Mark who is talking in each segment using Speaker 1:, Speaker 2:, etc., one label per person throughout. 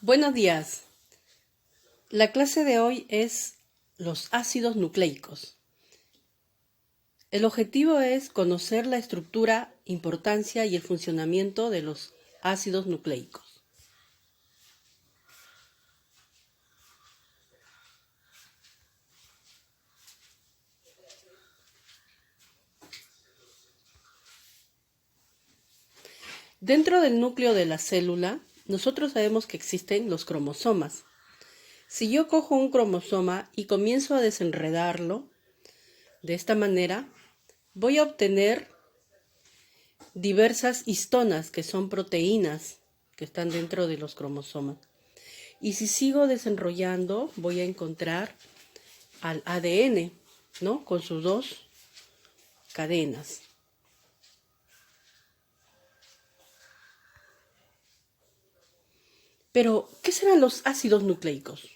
Speaker 1: Buenos días. La clase de hoy es los ácidos nucleicos. El objetivo es conocer la estructura, importancia y el funcionamiento de los ácidos nucleicos. Dentro del núcleo de la célula, nosotros sabemos que existen los cromosomas. Si yo cojo un cromosoma y comienzo a desenredarlo, de esta manera, voy a obtener diversas histonas, que son proteínas que están dentro de los cromosomas. Y si sigo desenrollando, voy a encontrar al ADN, ¿no? Con sus dos cadenas. Pero, ¿qué serán los ácidos nucleicos?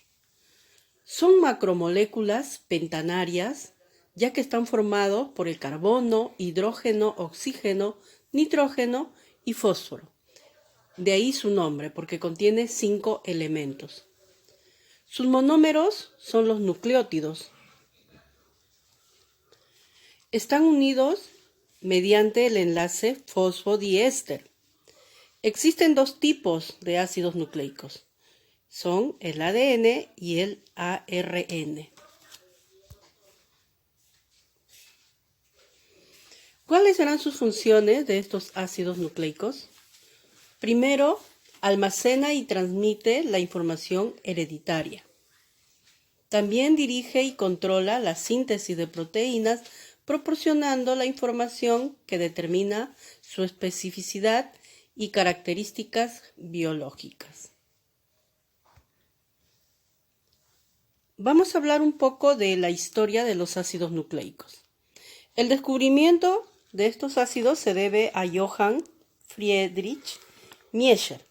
Speaker 1: Son macromoléculas pentanarias, ya que están formados por el carbono, hidrógeno, oxígeno, nitrógeno y fósforo. De ahí su nombre, porque contiene 5 elementos. Sus monómeros son los nucleótidos. Están unidos mediante el enlace fosfodiéster. Existen dos tipos de ácidos nucleicos. Son el ADN y el ARN. ¿Cuáles serán sus funciones de estos ácidos nucleicos? Primero, almacena y transmite la información hereditaria. También dirige y controla la síntesis de proteínas, proporcionando la información que determina su especificidad y características biológicas. Vamos a hablar un poco de la historia de los ácidos nucleicos. El descubrimiento de estos ácidos se debe a Johann Friedrich Miescher,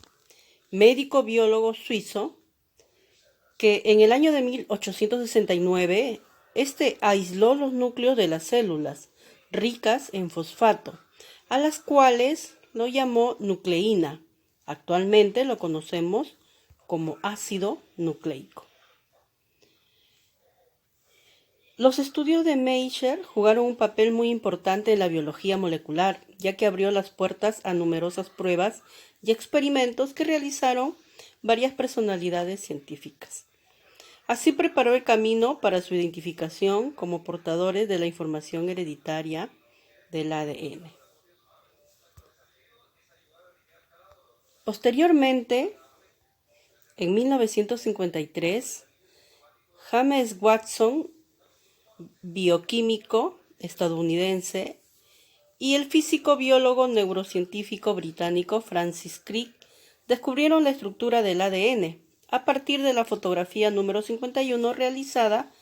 Speaker 1: médico biólogo suizo, que en el año de 1869 aisló los núcleos de las células ricas en fosfato, a las cuales lo llamó nucleína. Actualmente lo conocemos como ácido nucleico. Los estudios de Miescher jugaron un papel muy importante en la biología molecular, ya que abrió las puertas a numerosas pruebas y experimentos que realizaron varias personalidades científicas. Así preparó el camino para su identificación como portadores de la información hereditaria del ADN. Posteriormente, en 1953, James Watson, bioquímico estadounidense, y el físico biólogo neurocientífico británico Francis Crick descubrieron la estructura del ADN a partir de la fotografía número 51 realizada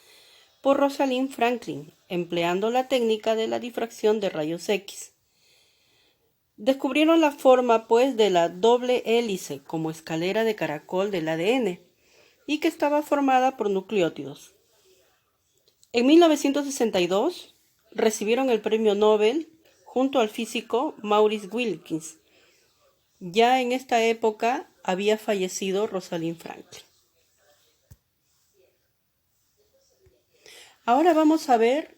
Speaker 1: por Rosalind Franklin, empleando la técnica de la difracción de rayos X. Descubrieron la forma, pues, de la doble hélice como escalera de caracol del ADN y que estaba formada por nucleótidos. En 1962 recibieron el premio Nobel junto al físico Maurice Wilkins. Ya en esta época había fallecido Rosalind Franklin. Ahora vamos a ver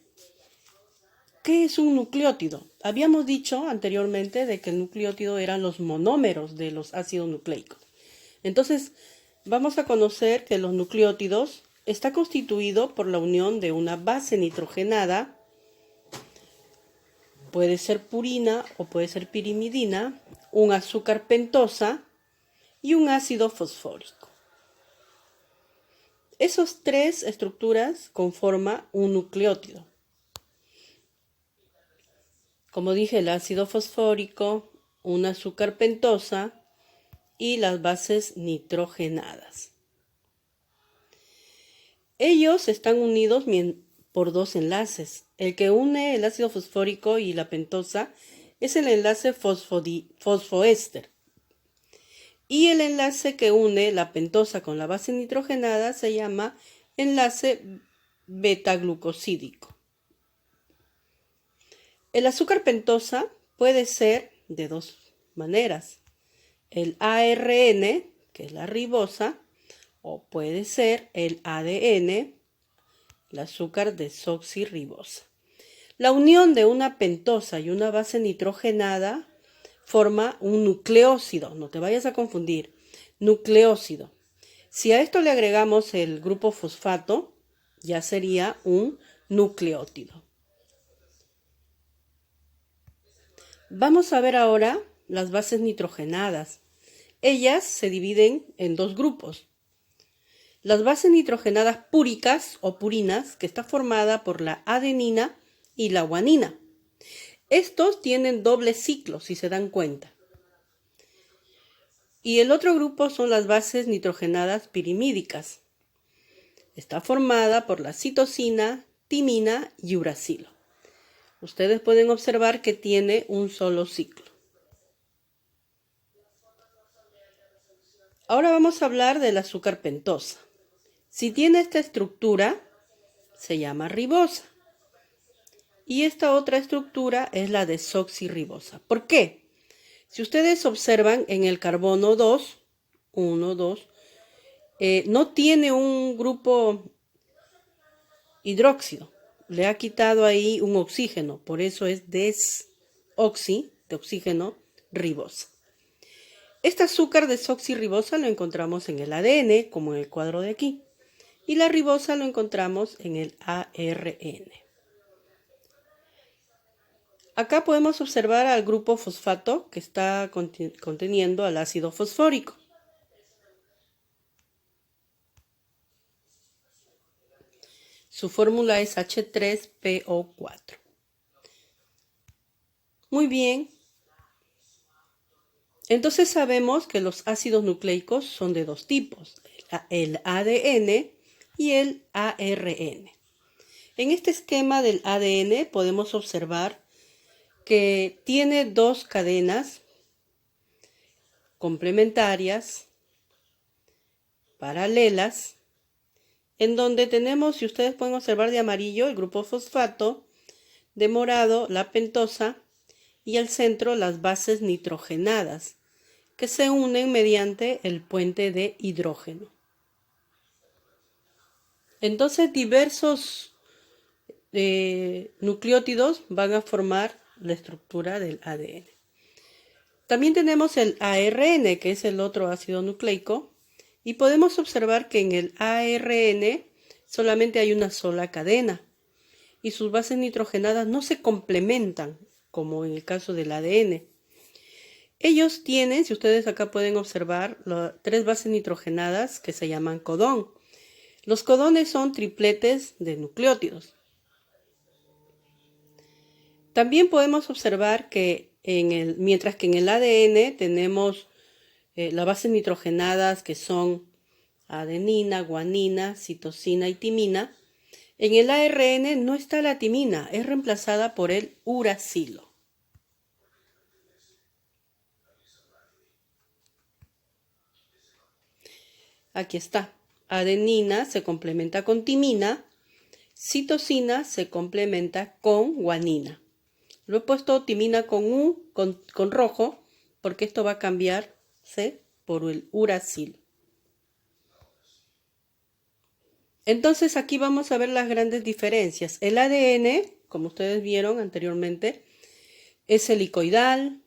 Speaker 1: qué es un nucleótido. Habíamos dicho anteriormente de que el nucleótido eran los monómeros de los ácidos nucleicos. Entonces, vamos a conocer que los nucleótidos está constituido por la unión de una base nitrogenada, puede ser purina o puede ser pirimidina, un azúcar pentosa y un ácido fosfórico. Esas tres estructuras conforman un nucleótido. Como dije, el ácido fosfórico, un azúcar pentosa y las bases nitrogenadas. Ellos están unidos por dos enlaces. El que une el ácido fosfórico y la pentosa es el enlace fosfoéster. Y el enlace que une la pentosa con la base nitrogenada se llama enlace beta-glucosídico. El azúcar pentosa puede ser de dos maneras. El ARN que es la ribosa, o puede ser el ADN, el azúcar desoxirribosa. La unión de una pentosa y una base nitrogenada forma un nucleósido, no te vayas a confundir, nucleósido. Si a esto le agregamos el grupo fosfato, ya sería un nucleótido. Vamos a ver ahora las bases nitrogenadas. Ellas se dividen en dos grupos. Las bases nitrogenadas púricas o purinas, que está formada por la adenina y la guanina. Estos tienen doble ciclo, si se dan cuenta. Y el otro grupo son las bases nitrogenadas pirimídicas. Está formada por la citosina, timina y uracilo. Ustedes pueden observar que tiene un solo ciclo. Ahora vamos a hablar del azúcar pentosa. Si tiene esta estructura, se llama ribosa. Y esta otra estructura es la desoxirribosa. ¿Por qué? Si ustedes observan en el carbono 2, 1, 2, no tiene un grupo hidróxido. Le ha quitado ahí un oxígeno. Por eso es desoxi, de oxígeno, ribosa. Este azúcar desoxirribosa lo encontramos en el ADN, como en el cuadro de aquí. Y la ribosa lo encontramos en el ARN. Acá podemos observar al grupo fosfato que está conteniendo al ácido fosfórico. Su fórmula es H3PO4. Muy bien. Entonces sabemos que los ácidos nucleicos son de dos tipos, el ADN y el ARN. En este esquema del ADN podemos observar que tiene dos cadenas complementarias, paralelas, en donde tenemos, si ustedes pueden observar de amarillo, el grupo fosfato, de morado, la pentosa, y al centro las bases nitrogenadas, que se unen mediante el puente de hidrógeno. Entonces, diversos nucleótidos van a formar la estructura del ADN. También tenemos el ARN, que es el otro ácido nucleico, y podemos observar que en el ARN solamente hay una sola cadena y sus bases nitrogenadas no se complementan, como en el caso del ADN. Ellos tienen, si ustedes acá pueden observar, tres bases nitrogenadas que se llaman codón. Los codones son tripletes de nucleótidos. También podemos observar que mientras que en el ADN tenemos las bases nitrogenadas que son adenina, guanina, citosina y timina, en el ARN no está la timina, es reemplazada por el uracilo. Aquí está. Adenina se complementa con timina, citosina se complementa con guanina. Lo he puesto timina con rojo porque esto va a cambiarse por el uracil. Entonces aquí vamos a ver las grandes diferencias. El ADN, como ustedes vieron anteriormente, es helicoidal,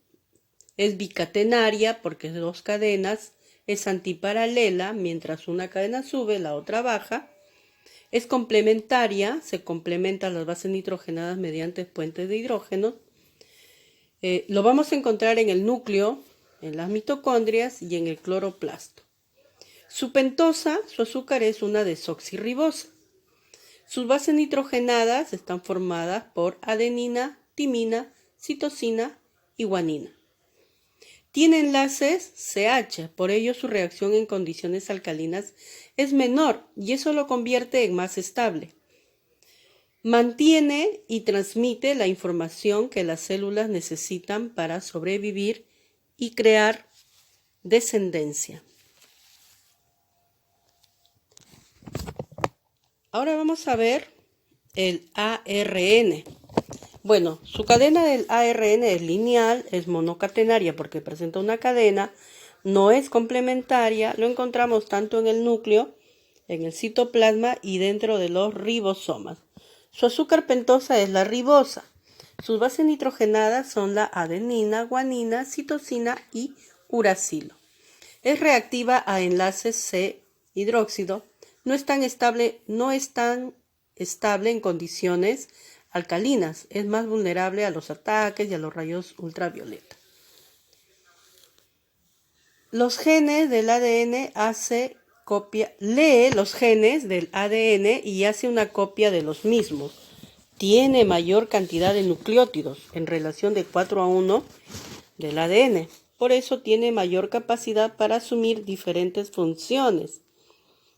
Speaker 1: es bicatenaria porque es de dos cadenas, es antiparalela, mientras una cadena sube, la otra baja. Es complementaria, se complementan las bases nitrogenadas mediante puentes de hidrógeno. Lo vamos a encontrar en el núcleo, en las mitocondrias y en el cloroplasto. Su pentosa, su azúcar es una desoxirribosa. Sus bases nitrogenadas están formadas por adenina, timina, citosina y guanina. Tiene enlaces CH, por ello su reacción en condiciones alcalinas es menor y eso lo convierte en más estable. Mantiene y transmite la información que las células necesitan para sobrevivir y crear descendencia. Ahora vamos a ver el ARN. Bueno, su cadena del ARN es lineal, es monocatenaria porque presenta una cadena no es complementaria, lo encontramos tanto en el núcleo, en el citoplasma y dentro de los ribosomas. Su azúcar pentosa es la ribosa. Sus bases nitrogenadas son la adenina, guanina, citosina y uracilo. Es reactiva a enlaces C-hidróxido. No es tan estable en condiciones alcalinas. Es más vulnerable a los ataques y a los rayos ultravioleta. Los genes del ADN lee los genes del ADN y hace una copia de los mismos. Tiene mayor cantidad de nucleótidos en relación de 4:1 del ADN. Por eso tiene mayor capacidad para asumir diferentes funciones.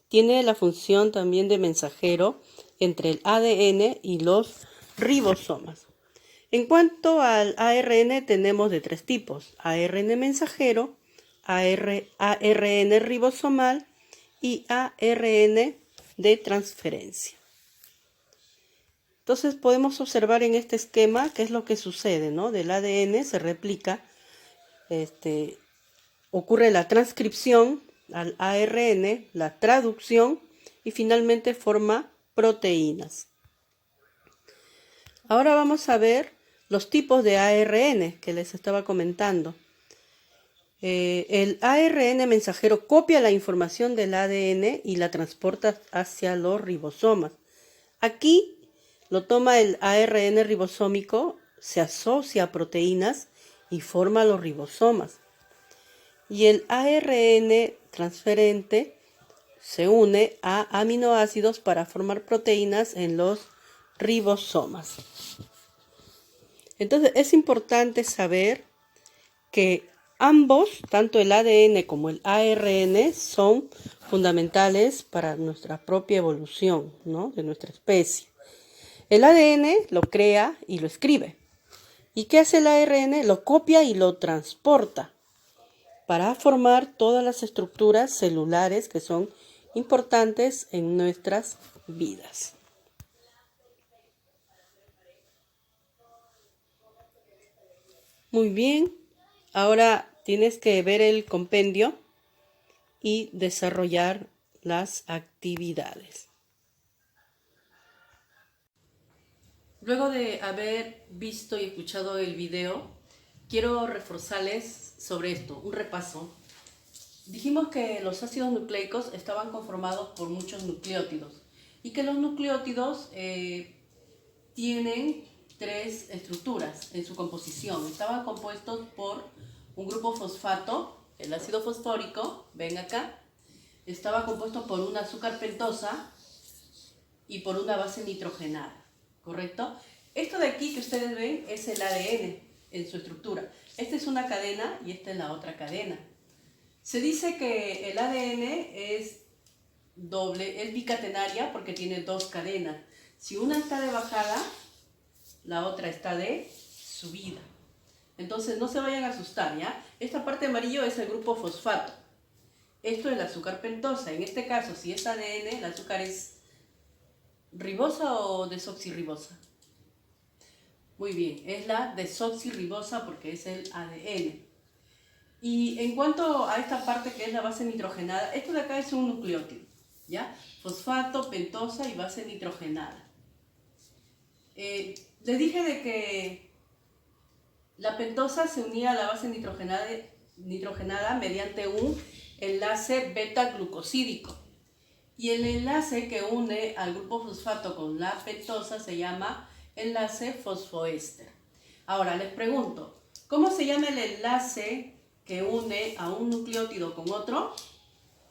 Speaker 1: Tiene la función también de mensajero entre el ADN y los ribosomas. En cuanto al ARN, tenemos de 3 tipos: ARN mensajero, ARN ribosomal y ARN de transferencia. Entonces podemos observar en este esquema qué es lo que sucede, ¿no? Del ADN se replica, ocurre la transcripción al ARN, la traducción y finalmente forma proteínas. Ahora vamos a ver los tipos de ARN que les estaba comentando. El ARN mensajero copia la información del ADN y la transporta hacia los ribosomas. Aquí lo toma el ARN ribosómico, se asocia a proteínas y forma los ribosomas. Y el ARN transferente se une a aminoácidos para formar proteínas en los ribosomas. Entonces es importante saber que ambos, tanto el ADN como el ARN, son fundamentales para nuestra propia evolución, ¿no? De nuestra especie. El ADN lo crea y lo escribe. ¿Y qué hace el ARN? Lo copia y lo transporta para formar todas las estructuras celulares que son importantes en nuestras vidas. Muy bien, ahora tienes que ver el compendio y desarrollar las actividades. Luego de haber visto y escuchado el video, quiero reforzarles sobre esto, un repaso. Dijimos que los ácidos nucleicos estaban conformados por muchos nucleótidos y que los nucleótidos tienen 3 estructuras en su composición. Estaban compuestos por un grupo fosfato, el ácido fosfórico, ven acá, estaba compuesto por una azúcar pentosa y por una base nitrogenada. ¿Correcto? Esto de aquí que ustedes ven es el ADN en su estructura. Esta es una cadena y esta es la otra cadena. Se dice que el ADN es bicatenaria porque tiene 2 cadenas. Si una está de bajada, la otra está de subida. Entonces no se vayan a asustar, ¿ya? Esta parte amarillo es el grupo fosfato. Esto es la azúcar pentosa. En este caso, si es ADN, el azúcar es ¿ribosa o desoxirribosa? Muy bien, es la desoxirribosa porque es el ADN. Y en cuanto a esta parte que es la base nitrogenada, esto de acá es un nucleótido, ¿ya? Fosfato, pentosa y base nitrogenada. Les dije de que la pentosa se unía a la base nitrogenada mediante un enlace beta-glucosídico. Y el enlace que une al grupo fosfato con la pentosa se llama enlace fosfoéster. Ahora les pregunto, ¿cómo se llama el enlace que une a un nucleótido con otro?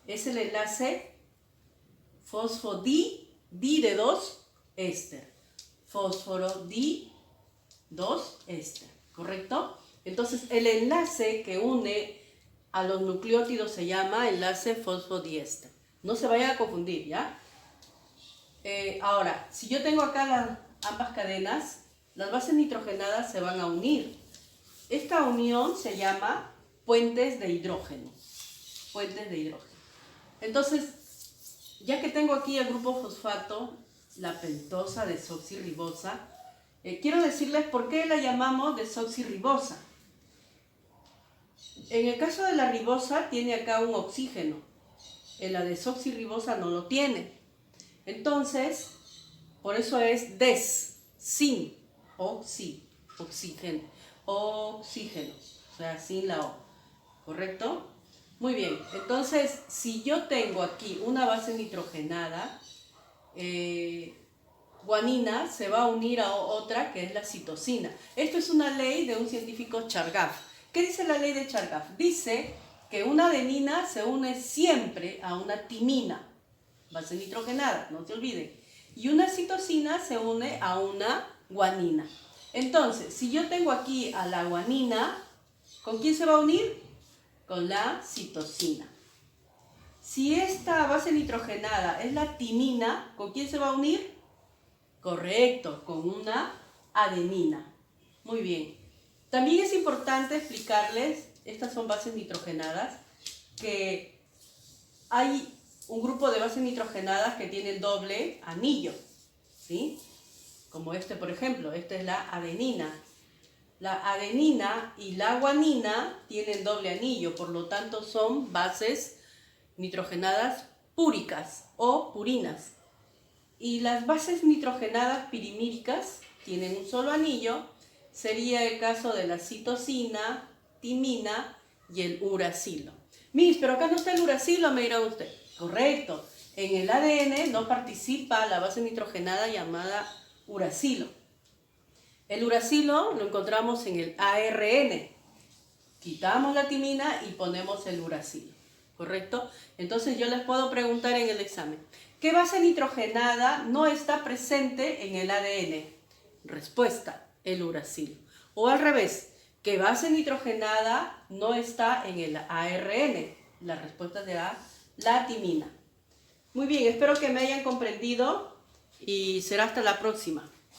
Speaker 1: Es el enlace fosfodi de 2 éster. Fósforo di 2 éster, ¿correcto? Entonces el enlace que une a los nucleótidos se llama enlace fosfodiéster. No se vayan a confundir, ¿ya? Ahora, si yo tengo acá ambas cadenas, las bases nitrogenadas se van a unir. Esta unión se llama puentes de hidrógeno. Puentes de hidrógeno. Entonces, ya que tengo aquí el grupo fosfato, la pentosa desoxirribosa, quiero decirles por qué la llamamos desoxirribosa. En el caso de la ribosa tiene acá un oxígeno. En la desoxirribosa no lo tiene. Entonces, por eso es sin, oxígeno, oxígeno, o sea, sin la O, ¿correcto? Muy bien, entonces, si yo tengo aquí una base nitrogenada, guanina se va a unir a otra que es la citosina. Esto es una ley de un científico Chargaff. ¿Qué dice la ley de Chargaff? Dice que una adenina se une siempre a una timina, base nitrogenada, no se olviden. Y una citosina se une a una guanina. Entonces, si yo tengo aquí a la guanina, ¿con quién se va a unir? Con la citosina. Si esta base nitrogenada es la timina, ¿con quién se va a unir? Correcto, con una adenina. Muy bien. También es importante explicarles, estas son bases nitrogenadas, que hay un grupo de bases nitrogenadas que tienen doble anillo, ¿sí? Como este, por ejemplo, esta es la adenina. La adenina y la guanina tienen doble anillo, por lo tanto son bases nitrogenadas púricas o purinas. Y las bases nitrogenadas pirimídicas tienen un solo anillo, sería el caso de la citosina, timina y el uracilo. Miss, pero acá no está el uracilo, me dirá usted. Correcto, en el ADN no participa la base nitrogenada llamada uracilo. El uracilo lo encontramos en el ARN. Quitamos la timina y ponemos el uracilo, ¿correcto? Entonces yo les puedo preguntar en el examen, ¿qué base nitrogenada no está presente en el ADN? Respuesta, el uracilo. O al revés, ¿qué base nitrogenada no está en el ARN? La respuesta será la timina. Muy bien, espero que me hayan comprendido y será hasta la próxima.